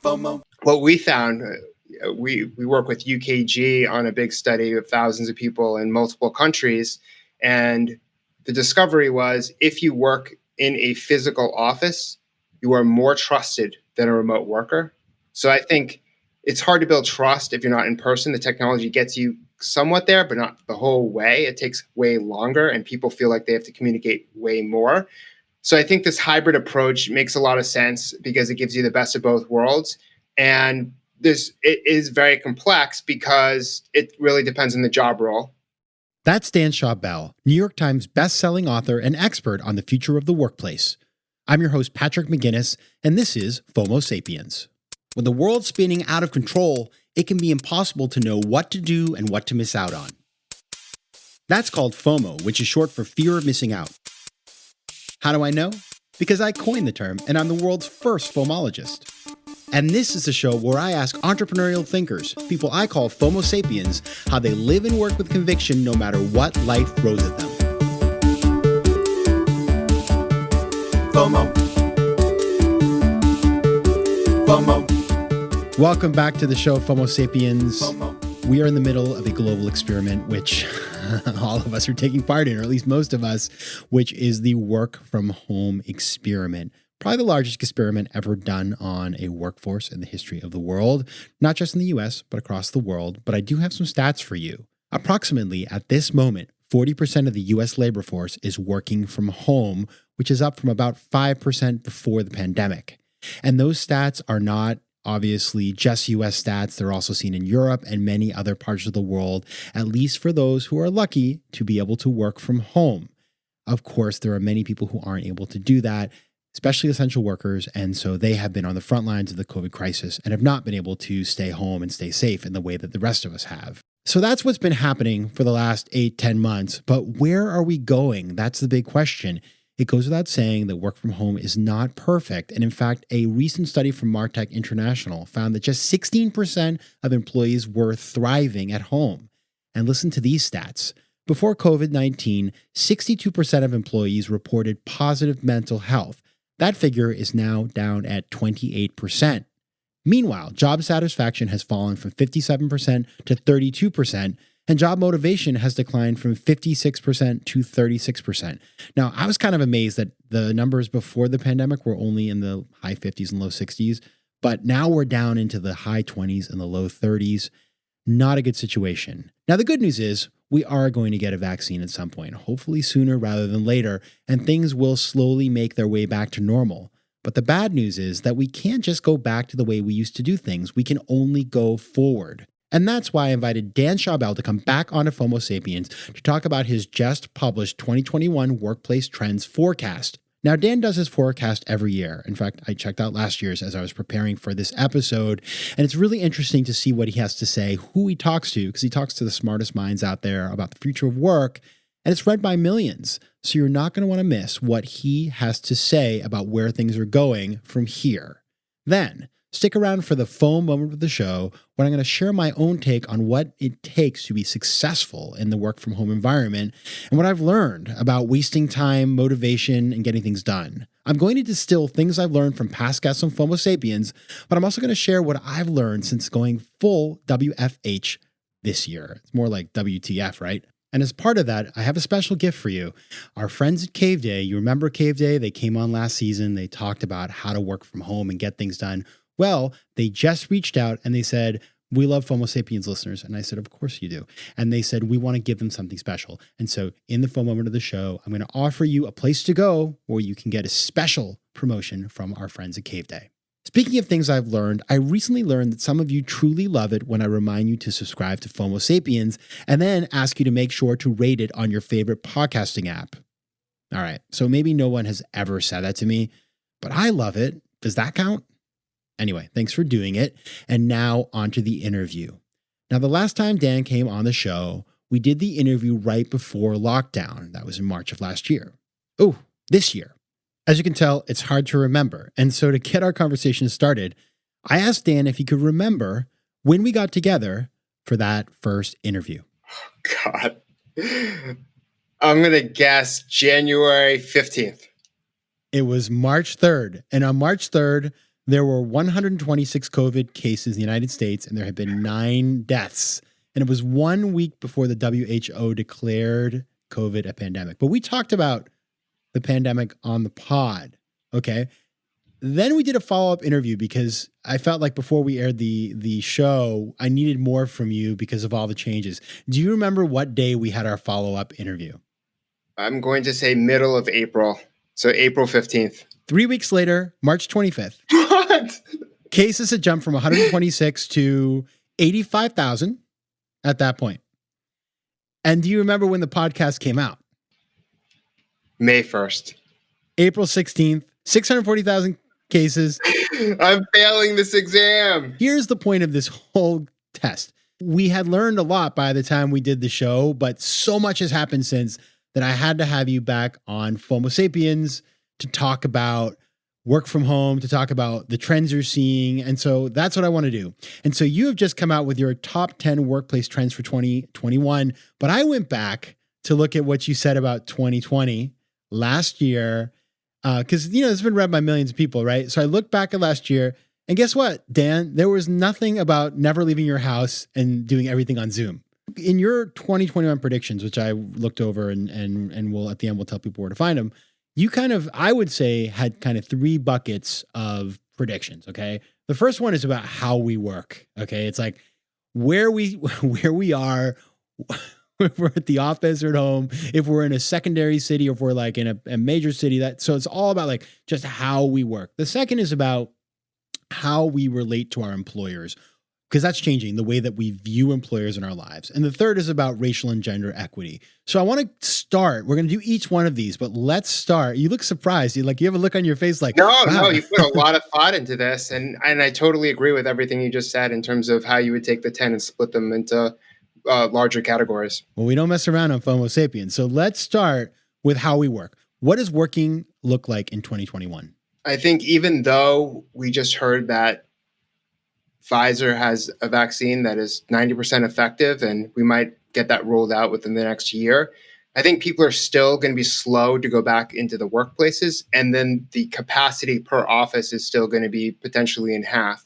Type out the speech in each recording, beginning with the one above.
What we found, we work with UKG on a big study of thousands of people in multiple countries. And the discovery was if you work in a physical office, you are more trusted than a remote worker. So I think it's hard to build trust if you're not in person. The technology gets you somewhat there, but not the whole way. It takes way longer, and people feel like they have to communicate way more. So I think this hybrid approach makes a lot of sense because it gives you the best of both worlds. And it is very complex because it really depends on the job role. That's Dan Schawbel, New York Times bestselling author and expert on the future of the workplace. I'm your host, Patrick McGinnis, and this is FOMO Sapiens. When the world's spinning out of control, it can be impossible to know what to do and what to miss out on. That's called FOMO, which is short for fear of missing out. How do I know? Because I coined the term, and I'm the world's first FOMologist. And this is a show where I ask entrepreneurial thinkers, people I call FOMO Sapiens, how they live and work with conviction no matter what life throws at them. FOMO. FOMO. Welcome back to the show, FOMO Sapiens. FOMO. We are in the middle of a global experiment, which all of us are taking part in, or at least most of us, which is the work from home experiment. Probably the largest experiment ever done on a workforce in the history of the world, not just in the US, but across the world. But I do have some stats for you. Approximately at this moment, 40% of the US labor force is working from home, which is up from about 5% before the pandemic. And those stats are not obviously just US stats. They're also seen in Europe and many other parts of the world, at least for those who are lucky to be able to work from home. Of course, there are many people who aren't able to do that, especially essential workers, and so they have been on the front lines of the COVID crisis and have not been able to stay home and stay safe in the way that the rest of us have. So that's what's been happening for the last 8-10 months. But where are we going? That's the big question. It goes without saying that work from home is not perfect. And in fact, a recent study from Martech International found that just 16% of employees were thriving at home. And listen to these stats. Before COVID-19, 62% of employees reported positive mental health. That figure is now down at 28%. Meanwhile, job satisfaction has fallen from 57% to 32%, and job motivation has declined from 56% to 36%. Now, I was kind of amazed that the numbers before the pandemic were only in the high 50s and low 60s, but now we're down into the high 20s and the low 30s. Not a good situation. Now, the good news is we are going to get a vaccine at some point, hopefully sooner rather than later, and things will slowly make their way back to normal. But the bad news is that we can't just go back to the way we used to do things. We can only go forward. And that's why I invited Dan Schawbel to come back onto FOMO Sapiens to talk about his just published 2021 Workplace Trends Forecast. Now, Dan does his forecast every year. In fact, I checked out last year's as I was preparing for this episode, and it's really interesting to see what he has to say, who he talks to, because he talks to the smartest minds out there about the future of work, and it's read by millions. So you're not going to want to miss what he has to say about where things are going from here. Then, stick around for the FOMO moment of the show, where I'm going to share my own take on what it takes to be successful in the work from home environment and what I've learned about wasting time, motivation, and getting things done. I'm going to distill things I've learned from past guests on FOMO Sapiens, but I'm also going to share what I've learned since going full WFH this year. It's more like WTF, right? And as part of that, I have a special gift for you. Our friends at Cave Day, you remember Cave Day? They came on last season. They talked about how to work from home and get things done. Well, they just reached out and they said, we love FOMO Sapiens listeners. And I said, of course you do. And they said, we want to give them something special. And so in the FOMO moment of the show, I'm going to offer you a place to go where you can get a special promotion from our friends at Cave Day. Speaking of things I've learned, I recently learned that some of you truly love it when I remind you to subscribe to FOMO Sapiens and then ask you to make sure to rate it on your favorite podcasting app. All right, so maybe no one has ever said that to me, but I love it. Does that count? Anyway, thanks for doing it. And now on to the interview. Now, the last time Dan came on the show, we did the interview right before lockdown. That was in March of last year. Oh, this year. As you can tell, it's hard to remember. And so to get our conversation started, I asked Dan if he could remember when we got together for that first interview. God. I'm going to guess January 15th. It was March 3rd. And on March 3rd, There were 126 COVID cases in the United States, and there had been 9 deaths. And it was 1 week before the WHO declared COVID a pandemic. But we talked about the pandemic on the pod. Okay. Then we did a follow-up interview because I felt like before we aired the show, I needed more from you because of all the changes. Do you remember what day we had our follow-up interview? I'm going to say middle of April. So April 15th. 3 weeks later, March 25th. What? Cases had jumped from 126 to 85,000 at that point. And do you remember when the podcast came out? May 1st. April 16th, 640,000 cases. I'm failing this exam. Here's the point of this whole test. We had learned a lot by the time we did the show, but so much has happened since that I had to have you back on FOMO Sapiens to talk about work from home, to talk about the trends you're seeing. And so that's what I want to do. And so you have just come out with your top 10 workplace trends for 2021. But I went back to look at what you said about 2020 last year, because, it's been read by millions of people, right? So I looked back at last year, and guess what, Dan? There was nothing about never leaving your house and doing everything on Zoom. In your 2021 predictions, which I looked over and we'll at the end, we'll tell people where to find them, you kind of, I would say, had kind of 3 buckets of predictions, okay? The first one is about how we work, okay? It's like where we are, if we're at the office or at home, if we're in a secondary city, or if we're like in a major city. So it's all about like just how we work. The second is about how we relate to our employers, because that's changing the way that we view employers in our lives. And the third is about racial and gender equity. So I want to start, we're going to do each one of these, but let's start. You look surprised. You have a look on your face like, no, wow. No, you put a lot of thought into this. And I totally agree with everything you just said in terms of how you would take the 10 and split them into larger categories. Well, we don't mess around on FOMO Sapiens. So let's start with how we work. What does working look like in 2021? I think even though we just heard that Pfizer has a vaccine that is 90% effective and we might get that rolled out within the next year, I think people are still going to be slow to go back into the workplaces. And then the capacity per office is still going to be potentially in half.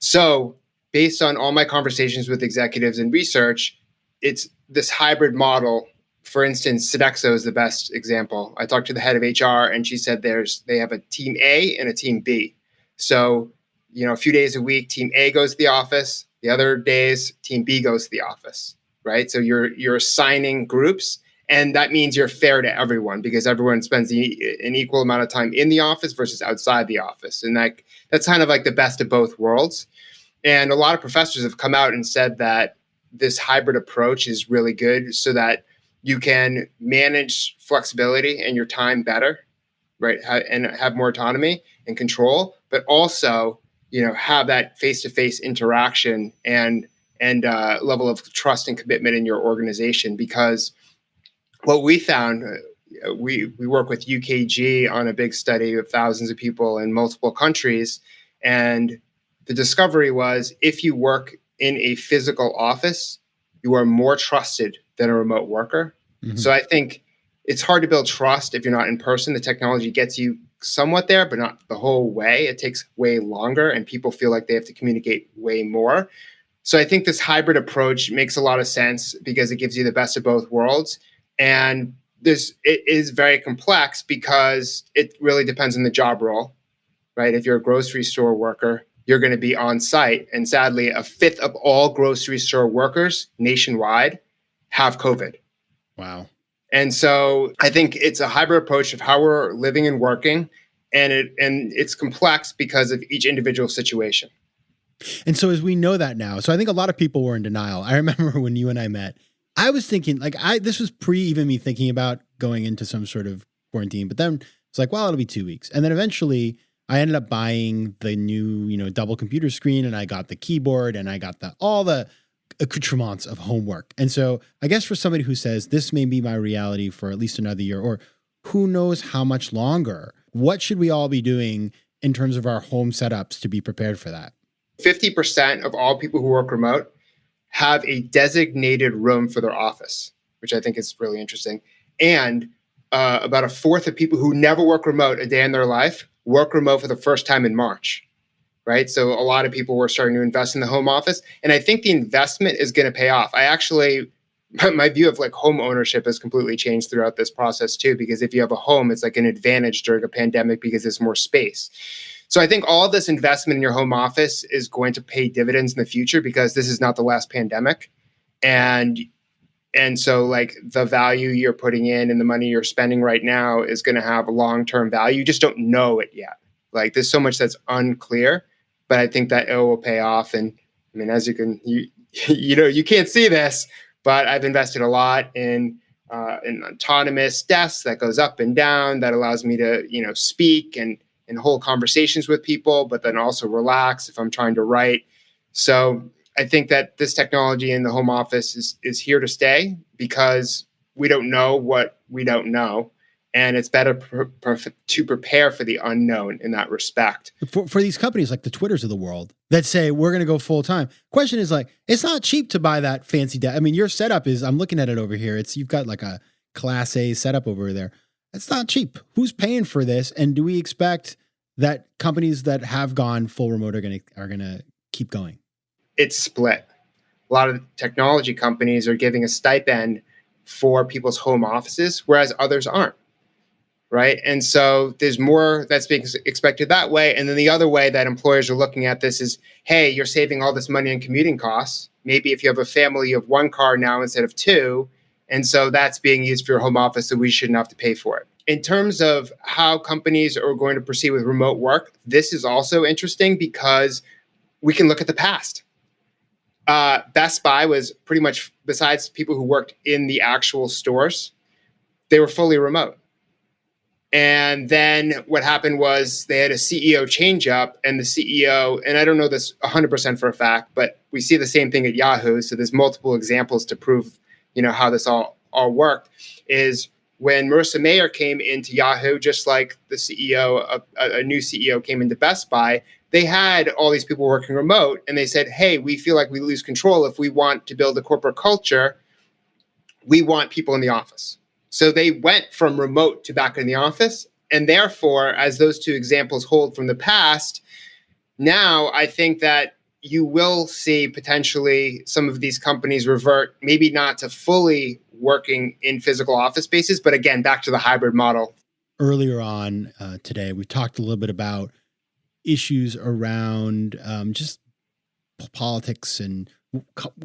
So based on all my conversations with executives and research, it's this hybrid model. For instance, Sodexo is the best example. I talked to the head of HR and she said they have a team A and a team B. So, a few days a week, team A goes to the office. The other days, team B goes to the office, right? So you're assigning groups, and that means you're fair to everyone because everyone spends an equal amount of time in the office versus outside the office. And that's kind of like the best of both worlds. And a lot of professors have come out and said that this hybrid approach is really good so that you can manage flexibility and your time better, right? And have more autonomy and control, but also, have that face-to-face interaction and level of trust and commitment in your organization. Because what we found, we work with UKG on a big study of thousands of people in multiple countries, and the discovery was if you work in a physical office, you are more trusted than a remote worker. Mm-hmm. So I think it's hard to build trust if you're not in person. The technology gets you somewhat there, but not the whole way. It takes way longer and people feel like they have to communicate way more. So I think this hybrid approach makes a lot of sense because it gives you the best of both worlds. And it is very complex because it really depends on the job role, right? If you're a grocery store worker, you're going to be on site. And sadly, 1/5 of all grocery store workers nationwide have COVID. Wow. And so I think it's a hybrid approach of how we're living and working, and it's complex because of each individual situation. And so as we know that now, so I think a lot of people were in denial. I remember when you and I met, I was thinking this was pre even me thinking about going into some sort of quarantine, but then it's like, well, it'll be 2 weeks. And then eventually I ended up buying the new, double computer screen, and I got the keyboard, and I got all the accoutrements of homework. And so I guess for somebody who says this may be my reality for at least another year, or who knows how much longer, what should we all be doing in terms of our home setups to be prepared for that? 50% of all people who work remote have a designated room for their office, which I think is really interesting. And about 1/4 of people who never work remote a day in their life work remote for the first time in March. right? So a lot of people were starting to invest in the home office. And I think the investment is going to pay off. My view of like home ownership has completely changed throughout this process too, because if you have a home, it's like an advantage during a pandemic because there's more space. So I think all of this investment in your home office is going to pay dividends in the future because this is not the last pandemic. And so like the value you're putting in and the money you're spending right now is going to have a long-term value. You just don't know it yet. Like there's so much that's unclear, but I think that it will pay off. And I mean, as you can't see this, but I've invested a lot in an autonomous desk that goes up and down that allows me to, speak and hold conversations with people, but then also relax if I'm trying to write. So I think that this technology in the home office is here to stay because we don't know what we don't know. And it's better to prepare for the unknown in that respect. For these companies like the Twitters of the world that say, we're going to go full time. Question is like, it's not cheap to buy that fancy desk. I mean, your setup is, I'm looking at it over here. You've got like a Class A setup over there. It's not cheap. Who's paying for this? And do we expect that companies that have gone full remote are going to keep going? It's split. A lot of technology companies are giving a stipend for people's home offices, whereas others aren't. Right. And so there's more that's being expected that way. And then the other way that employers are looking at this is, hey, you're saving all this money on commuting costs. Maybe if you have a family, you have one car now instead of two. And so that's being used for your home office, so we shouldn't have to pay for it. In terms of how companies are going to proceed with remote work, this is also interesting because we can look at the past. Best Buy was pretty much, besides people who worked in the actual stores, they were fully remote. And then what happened was they had a CEO change up, and the CEO, and I don't know this 100% for a fact, but we see the same thing at Yahoo. So there's multiple examples to prove, how this all worked, is when Marissa Mayer came into Yahoo, just like the CEO, a new CEO came into Best Buy, they had all these people working remote, and they said, hey, we feel like we lose control. If we want to build a corporate culture, we want people in the office. So they went from remote to back in the office. And therefore, as those two examples hold from the past, now I think that you will see potentially some of these companies revert, maybe not to fully working in physical office spaces, but again, back to the hybrid model. Earlier on today, we talked a little bit about issues around just politics and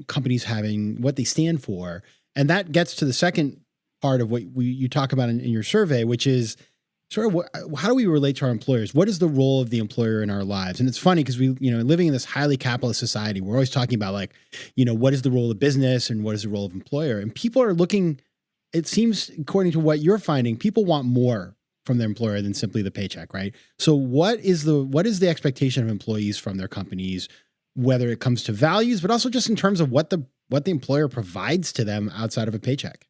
companies having what they stand for. And that gets to the second part of what you talk about in your survey, which is sort of how do we relate to our employers? What is the role of the employer in our lives? And it's funny because we, living in this highly capitalist society, we're always talking about like, what is the role of business and what is the role of employer? And people are looking, it seems, according to what you're finding, people want more from their employer than simply the paycheck, right? So what is the expectation of employees from their companies, whether it comes to values, but also just in terms of what the employer provides to them outside of a paycheck?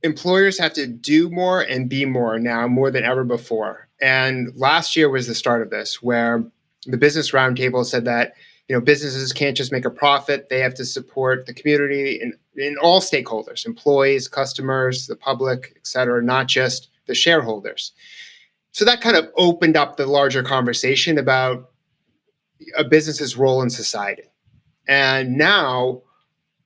Employers have to do more and be more now, more than ever before. And last year was the start of this, where the Business Roundtable said that, businesses can't just make a profit. They have to support the community and all stakeholders, employees, customers, the public, et cetera, not just the shareholders. So that kind of opened up the larger conversation about a business's role in society. And now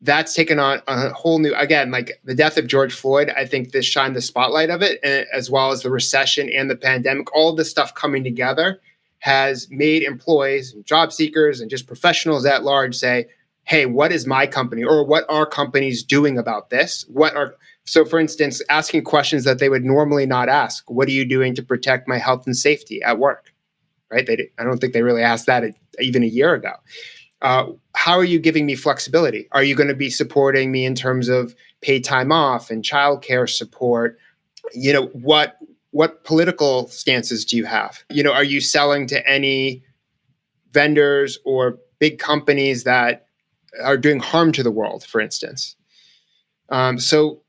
that's taken on a whole new, again, like the death of George Floyd, I think this shined the spotlight of it, as well as the recession and the pandemic. All this stuff coming together has made employees and job seekers and just professionals at large say, hey, what is my company, or what are companies doing about this? So for instance, asking questions that they would normally not ask. What are you doing to protect my health and safety at work? Right? I don't think they really asked that even a year ago. How are you giving me flexibility? Are you going to be supporting me in terms of paid time off and childcare support? What political stances do you have? Are you selling to any vendors or big companies that are doing harm to the world, for instance? So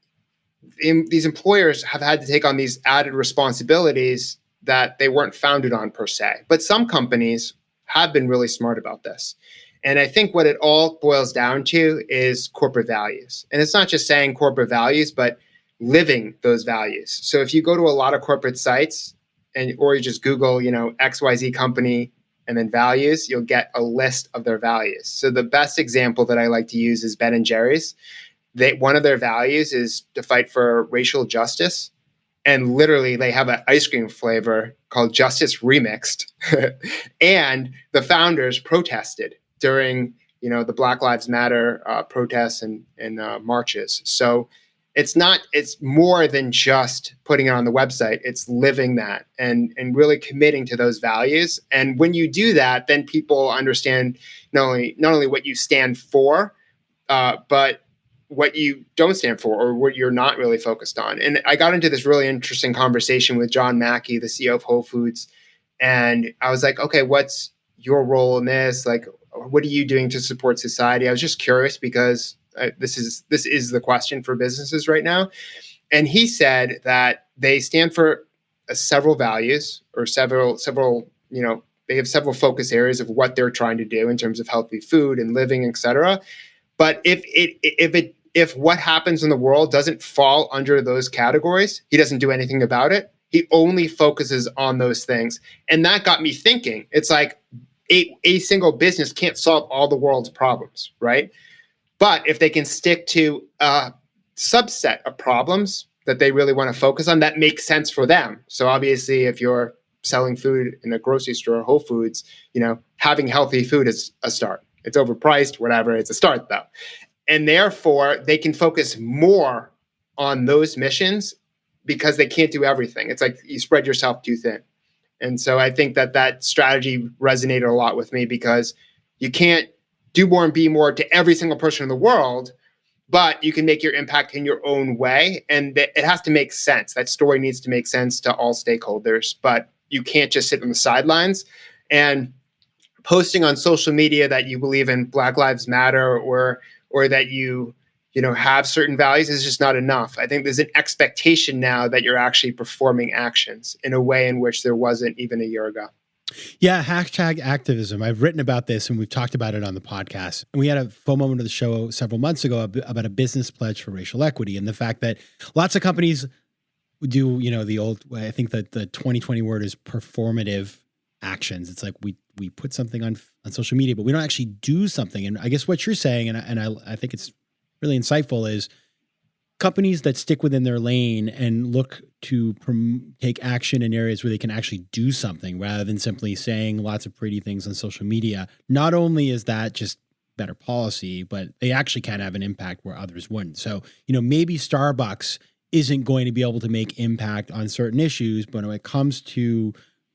these employers have had to take on these added responsibilities that they weren't founded on per se. But some companies have been really smart about this. And I think what it all boils down to is corporate values. And it's not just saying corporate values, but living those values. So if you go to a lot of corporate sites or you just Google, XYZ company and then values, you'll get a list of their values. So the best example that I like to use is Ben and Jerry's. One of their values is to fight for racial justice. And literally, they have an ice cream flavor called Justice Remixed. And the founders protested during, the Black Lives Matter protests and marches. So it's more than just putting it on the website. It's living that and really committing to those values. And when you do that, then people understand not only what you stand for, but what you don't stand for or what you're not really focused on. And I got into this really interesting conversation with John Mackey, the CEO of Whole Foods. And I was like, okay, what's your role in this? Like, what are you doing to support society? I was just curious because this is the question for businesses right now. And he said that they stand for several values or several, they have several focus areas of what they're trying to do in terms of healthy food and living, et cetera. But if what happens in the world doesn't fall under those categories, he doesn't do anything about it. He only focuses on those things. And that got me thinking. It's like a single business can't solve all the world's problems, right? But if they can stick to a subset of problems that they really want to focus on, that makes sense for them. So obviously, if you're selling food in a grocery store, Whole Foods, having healthy food is a start. It's overpriced, whatever. It's a start, though. And therefore, they can focus more on those missions because they can't do everything. It's like you spread yourself too thin. And so I think that strategy resonated a lot with me because you can't do more and be more to every single person in the world, but you can make your impact in your own way. And it has to make sense. That story needs to make sense to all stakeholders, but you can't just sit on the sidelines. And posting on social media that you believe in Black Lives Matter or that you have certain values is just not enough. I think there's an expectation now that you're actually performing actions in a way in which there wasn't even a year ago. Yeah, hashtag activism. I've written about this and we've talked about it on the podcast. And we had a FOMO moment of the show several months ago about a business pledge for racial equity and the fact that lots of companies do, the old, I think that the 2020 word is performative actions. It's like we put something on social media, but we don't actually do something. And I guess what you're saying, and I think it's really insightful, is companies that stick within their lane and look to take action in areas where they can actually do something rather than simply saying lots of pretty things on social media. Not only is that just better policy, but they actually can have an impact where others wouldn't. So, maybe Starbucks isn't going to be able to make impact on certain issues, but when it comes to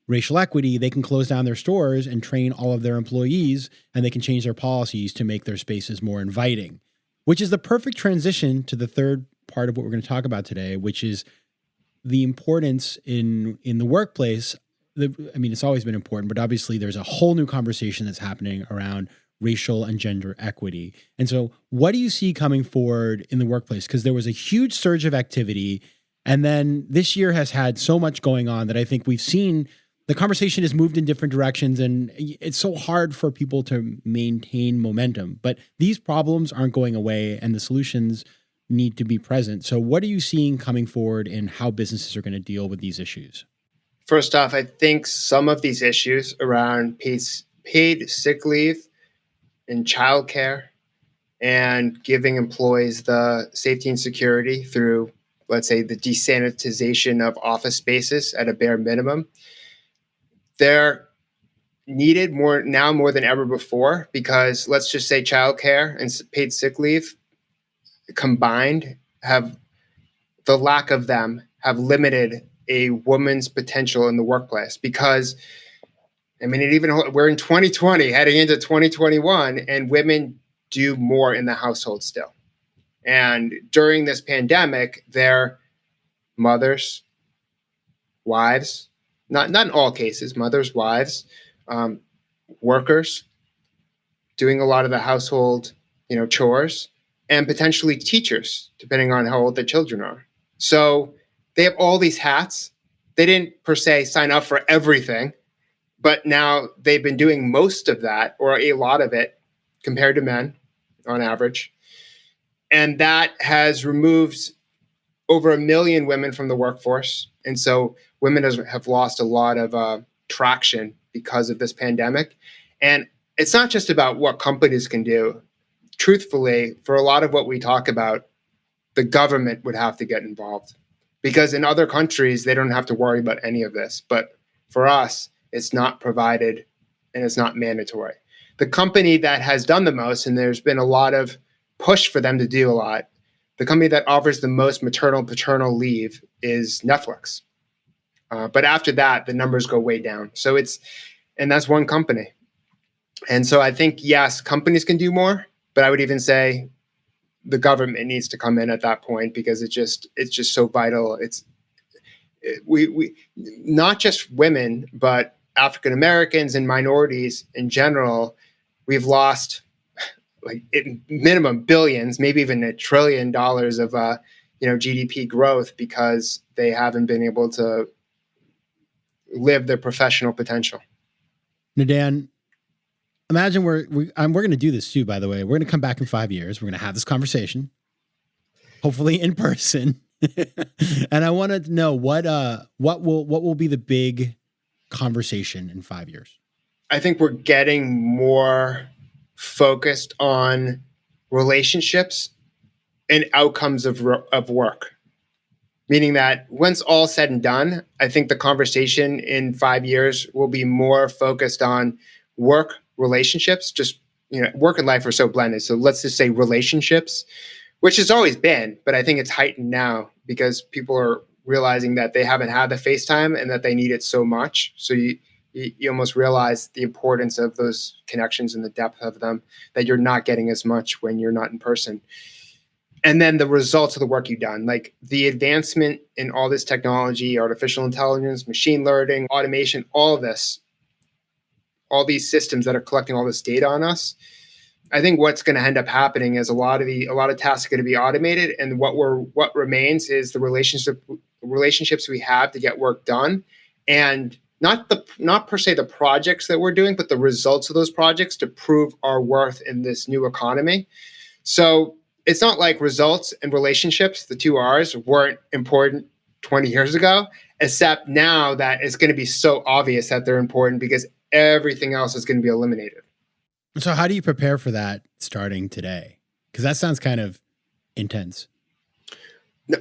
racial equity, they can close down their stores and train all of their employees, and they can change their policies to make their spaces more inviting, which is the perfect transition to the third part of what we're going to talk about today, which is the importance in the workplace. It's always been important, but obviously there's a whole new conversation that's happening around racial and gender equity. And so what do you see coming forward in the workplace? Because there was a huge surge of activity, and then this year has had so much going on that I think we've seen the conversation has moved in different directions, and it's so hard for people to maintain momentum. But these problems aren't going away, and the solutions need to be present. So what are you seeing coming forward in how businesses are going to deal with these issues? First off, I think some of these issues around paid sick leave and childcare and giving employees the safety and security through, let's say, the desanitization of office spaces at a bare minimum, they're needed more than ever before, because let's just say childcare and paid sick leave combined have the lack of them have limited a woman's potential in the workplace. Because we're in 2020 heading into 2021, and women do more in the household still. And during this pandemic, they're mothers, wives, not in all cases, mothers, wives, workers, doing a lot of the household, chores, and potentially teachers, depending on how old the children are. So they have all these hats. They didn't per se sign up for everything, but now they've been doing most of that, or a lot of it, compared to men on average. And that has removed over 1 million women from the workforce. And so women have lost a lot of traction because of this pandemic. And it's not just about what companies can do. Truthfully, for a lot of what we talk about, the government would have to get involved, because in other countries, they don't have to worry about any of this. But for us, it's not provided and it's not mandatory. The company that has done the most, and there's been a lot of push for them to do a lot, the company that offers the most maternal paternal leave is Netflix. But after that, the numbers go way down. And that's one company. And so I think, yes, companies can do more, but I would even say the government needs to come in at that point, because it's just so vital. We not just women, but African Americans and minorities in general, we've lost like minimum billions, maybe even $1 trillion of GDP growth, because they haven't been able to live their professional potential. Now, Dan, imagine we're going to do this too, by the way. We're going to come back in 5 years. We're going to have this conversation, hopefully in person. And I want to know what will be the big conversation in 5 years. I think we're getting more focused on relationships and outcomes of work. Meaning that once all said and done, I think the conversation in 5 years will be more focused on work relationships. Just, work and life are so blended. So let's just say relationships, which has always been, but I think it's heightened now because people are realizing that they haven't had the FaceTime and that they need it so much. So you almost realize the importance of those connections and the depth of them that you're not getting as much when you're not in person. And then the results of the work you've done, like the advancement in all this technology, artificial intelligence, machine learning, automation, all of this, all these systems that are collecting all this data on us. I think what's going to end up happening is a lot of tasks are going to be automated, and what remains is the relationships we have to get work done, and not per se the projects that we're doing, but the results of those projects to prove our worth in this new economy. So it's not like results and relationships, the two R's, weren't important 20 years ago, except now that it's going to be so obvious that they're important because everything else is going to be eliminated. So how do you prepare for that starting today? Because that sounds kind of intense.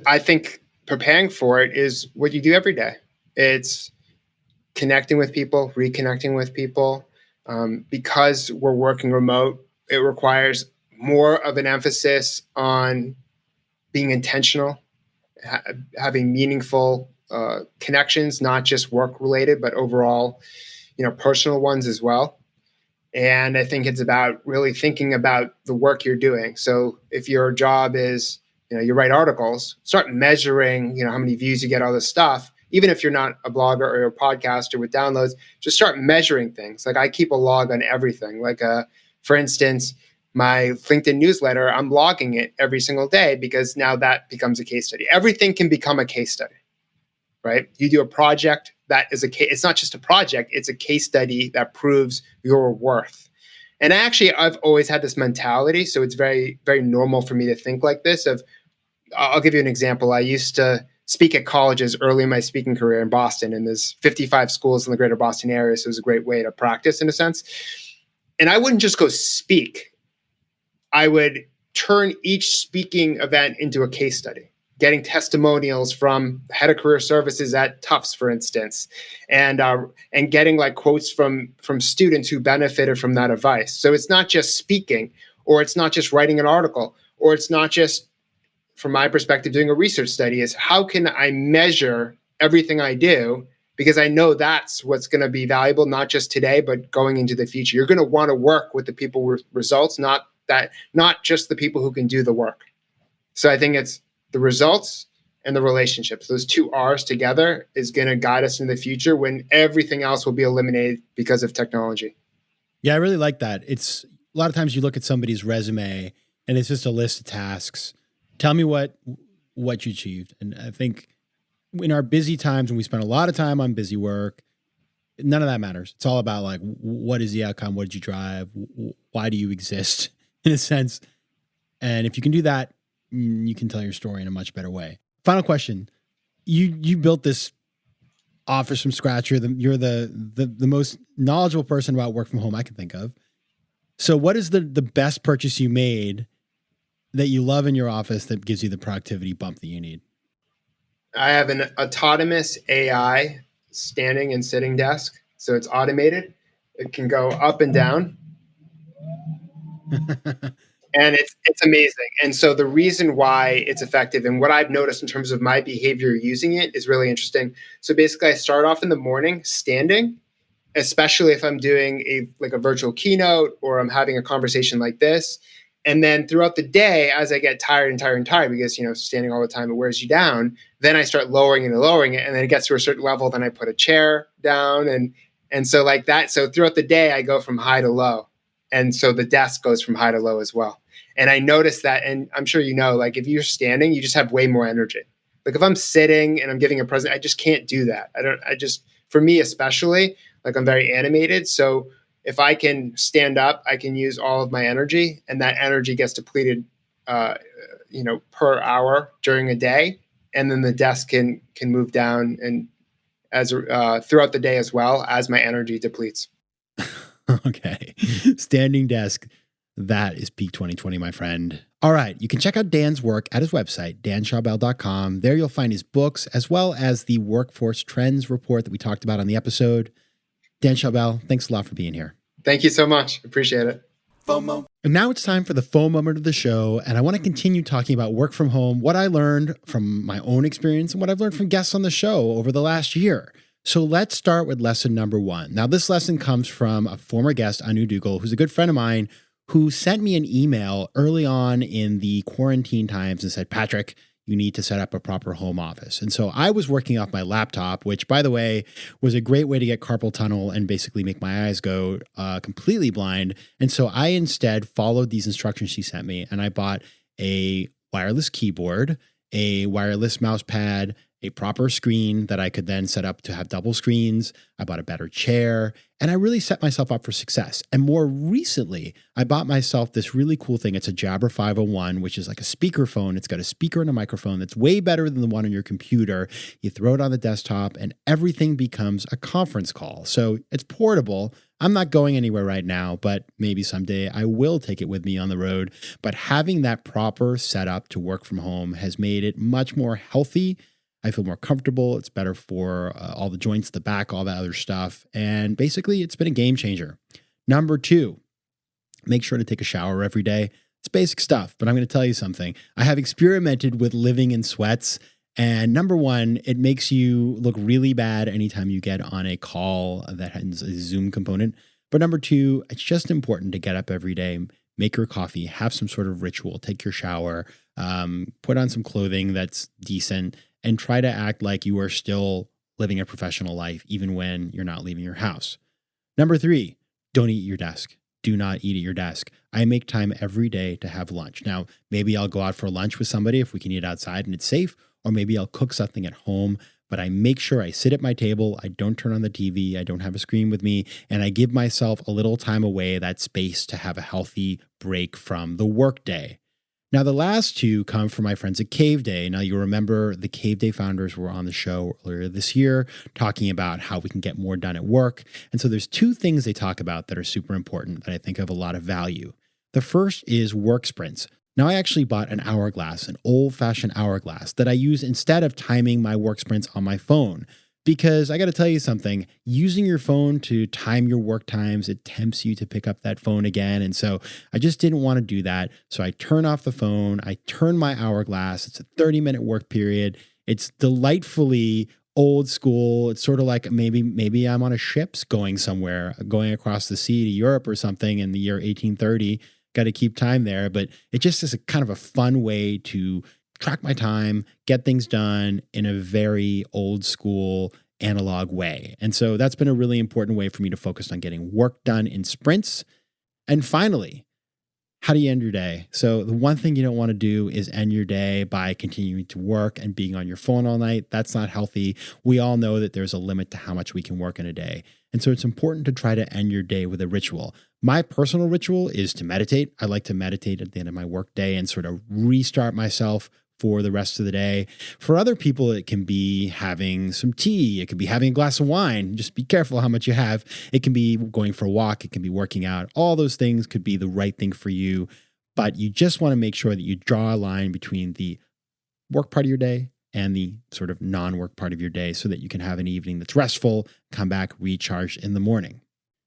I think preparing for it is what you do every day. It's connecting with people, reconnecting with people. Because we're working remote, it requires more of an emphasis on being intentional, having meaningful connections, not just work related, but overall, personal ones as well. And I think it's about really thinking about the work you're doing. So if your job is, you write articles, start measuring, how many views you get, all this stuff. Even if you're not a blogger or a podcaster with downloads, just start measuring things. Like I keep a log on everything. Like, for instance, my LinkedIn newsletter, I'm logging it every single day because now that becomes a case study. Everything can become a case study, right? You do a project that is it's not just a project, it's a case study that proves your worth. And actually, I've always had this mentality, so it's very, very normal for me to think like this. I'll give you an example. I used to speak at colleges early in my speaking career in Boston, and there's 55 schools in the greater Boston area, so it was a great way to practice in a sense. And I wouldn't just go speak. I would turn each speaking event into a case study, getting testimonials from the head of career services at Tufts, for instance, and getting like quotes from students who benefited from that advice. So it's not just speaking, or it's not just writing an article, or it's not just, from my perspective, doing a research study. Is how can I measure everything I do? Because I know that's what's going to be valuable, not just today, but going into the future. You're going to want to work with the people with results, not just the people who can do the work. So I think it's the results and the relationships. Those two R's together is going to guide us in the future when everything else will be eliminated because of technology. Yeah, I really like that. It's a lot of times you look at somebody's resume and it's just a list of tasks. Tell me what you achieved. And I think in our busy times when we spend a lot of time on busy work, none of that matters. It's all about like, what is the outcome? What did you drive? Why do you exist in a sense? And if you can do that, you can tell your story in a much better way. Final question. You built this office from scratch. You're the most knowledgeable person about work from home I can think of. So what is the best purchase you made that you love in your office that gives you the productivity bump that you need? I have an autonomous AI standing and sitting desk. So it's automated. It can go up and down, and it's amazing. And so the reason why it's effective and what I've noticed in terms of my behavior using it is really interesting. So basically I start off in the morning standing, especially if I'm doing a virtual keynote or I'm having a conversation like this. And then throughout the day, as I get tired and tired and tired, because standing all the time it wears you down, then I start lowering it and lowering it, and then it gets to a certain level. Then I put a chair down, and so like that. So throughout the day, I go from high to low, and so the desk goes from high to low as well. And I noticed that, and I'm sure like if you're standing, you just have way more energy. Like if I'm sitting and I'm giving a present, I just can't do that. For me especially, like I'm very animated. So if I can stand up, I can use all of my energy, and that energy gets depleted, per hour during a day, and then the desk can move down and as throughout the day as well as my energy depletes. Okay, standing desk. That is peak 2020, my friend. All right. You can check out Dan's work at his website, danschawbel.com. There you'll find his books as well as the workforce trends report that we talked about on the episode. Dan Schawbel, thanks a lot for being here. Thank you so much. Appreciate it. FOMO. And now it's time for the FOMOment of the show. And I want to continue talking about work from home, what I learned from my own experience and what I've learned from guests on the show over the last year. So let's start with lesson number 1. Now, this lesson comes from a former guest, Anu Dougal, who's a good friend of mine, who sent me an email early on in the quarantine times and said, Patrick, you need to set up a proper home office. And so I was working off my laptop, which, by the way, was a great way to get carpal tunnel and basically make my eyes go completely blind. And so I instead followed these instructions she sent me, and I bought a wireless keyboard, a wireless mouse pad, a proper screen that I could then set up to have double screens. I bought a better chair, and I really set myself up for success. And more recently, I bought myself this really cool thing. It's a Jabra 501, which is like a speakerphone. It's got a speaker and a microphone that's way better than the one on your computer. You throw it on the desktop, and everything becomes a conference call. So it's portable. I'm not going anywhere right now, but maybe someday I will take it with me on the road. But having that proper setup to work from home has made it much more healthy. I feel more comfortable. It's better for all the joints, the back, all that other stuff. And basically, it's been a game changer. Number 2, make sure to take a shower every day. It's basic stuff, but I'm going to tell you something. I have experimented with living in sweats. And number 1, it makes you look really bad anytime you get on a call that has a Zoom component. But number 2, it's just important to get up every day, make your coffee, have some sort of ritual, take your shower, put on some clothing that's decent, and try to act like you are still living a professional life, even when you're not leaving your house. Number 3, don't eat at your desk. Do not eat at your desk. I make time every day to have lunch. Now, maybe I'll go out for lunch with somebody if we can eat outside and it's safe, or maybe I'll cook something at home, but I make sure I sit at my table. I don't turn on the TV. I don't have a screen with me, and I give myself a little time away, that space to have a healthy break from the workday. Now, the last 2 come from my friends at Cave Day. Now, you remember the Cave Day founders were on the show earlier this year talking about how we can get more done at work. And so there's 2 things they talk about that are super important that I think have a lot of value. The first is work sprints. Now, I actually bought an hourglass, an old-fashioned hourglass that I use instead of timing my work sprints on my phone. Because I got to tell you something, using your phone to time your work times, it tempts you to pick up that phone again. And so I just didn't want to do that. So I turn off the phone. I turn my hourglass. It's a 30-minute work period. It's delightfully old school. It's sort of like maybe I'm on a ship going somewhere, going across the sea to Europe or something in the year 1830. Got to keep time there. But it just is a kind of a fun way to track my time, get things done in a very old school analog way. And so that's been a really important way for me to focus on getting work done in sprints. And finally, how do you end your day? So the one thing you don't want to do is end your day by continuing to work and being on your phone all night. That's not healthy. We all know that there's a limit to how much we can work in a day. And so it's important to try to end your day with a ritual. My personal ritual is to meditate. I like to meditate at the end of my work day and sort of restart myself for the rest of the day. For other people, it can be having some tea. It could be having a glass of wine. Just be careful how much you have. It can be going for a walk. It can be working out. All those things could be the right thing for you. But you just want to make sure that you draw a line between the work part of your day and the sort of non-work part of your day so that you can have an evening that's restful, come back recharged in the morning.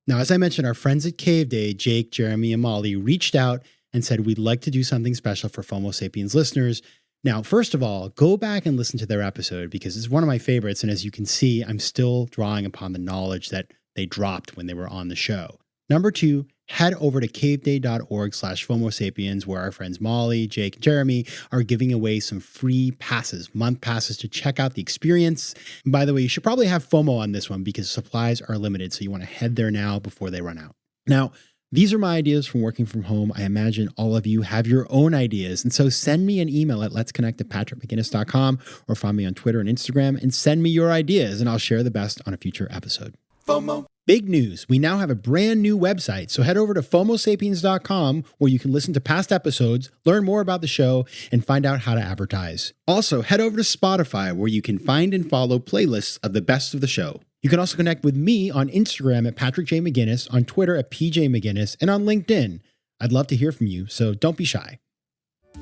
Now, as I mentioned, our friends at Cave Day, Jake, Jeremy, and Molly, reached out and said, we'd like to do something special for FOMO Sapiens listeners. Now, first of all, go back and listen to their episode because it's one of my favorites. And as you can see, I'm still drawing upon the knowledge that they dropped when they were on the show. Number two, head over to caveday.org/FOMO Sapiens, where our friends Molly, Jake, and Jeremy are giving away some free passes, month passes to check out the experience. And by the way, you should probably have FOMO on this one because supplies are limited. So you want to head there now before they run out. Now, these are my ideas from working from home. I imagine all of you have your own ideas. And so send me an email at letsconnect@patrickmcginnis.com or find me on Twitter and Instagram and send me your ideas and I'll share the best on a future episode. FOMO. Big news. We now have a brand new website. So head over to FOMOsapiens.com where you can listen to past episodes, learn more about the show, and find out how to advertise. Also, head over to Spotify where you can find and follow playlists of the best of the show. You can also connect with me on Instagram at Patrick J. McGinnis, on Twitter at PJ McGinnis, and on LinkedIn. I'd love to hear from you, so don't be shy.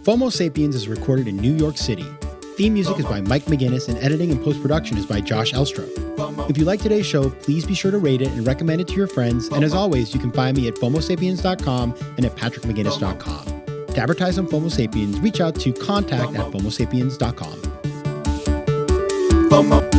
FOMO Sapiens is recorded in New York City. Theme music is by Mike McGinnis, and editing and post-production is by Josh Elstro. If you like today's show, please be sure to rate it and recommend it to your friends. And as always, you can find me at FOMOsapiens.com and at PatrickMcGinnis.com. To advertise on FOMO Sapiens, reach out to contact@FOMOsapiens.com. FOMO.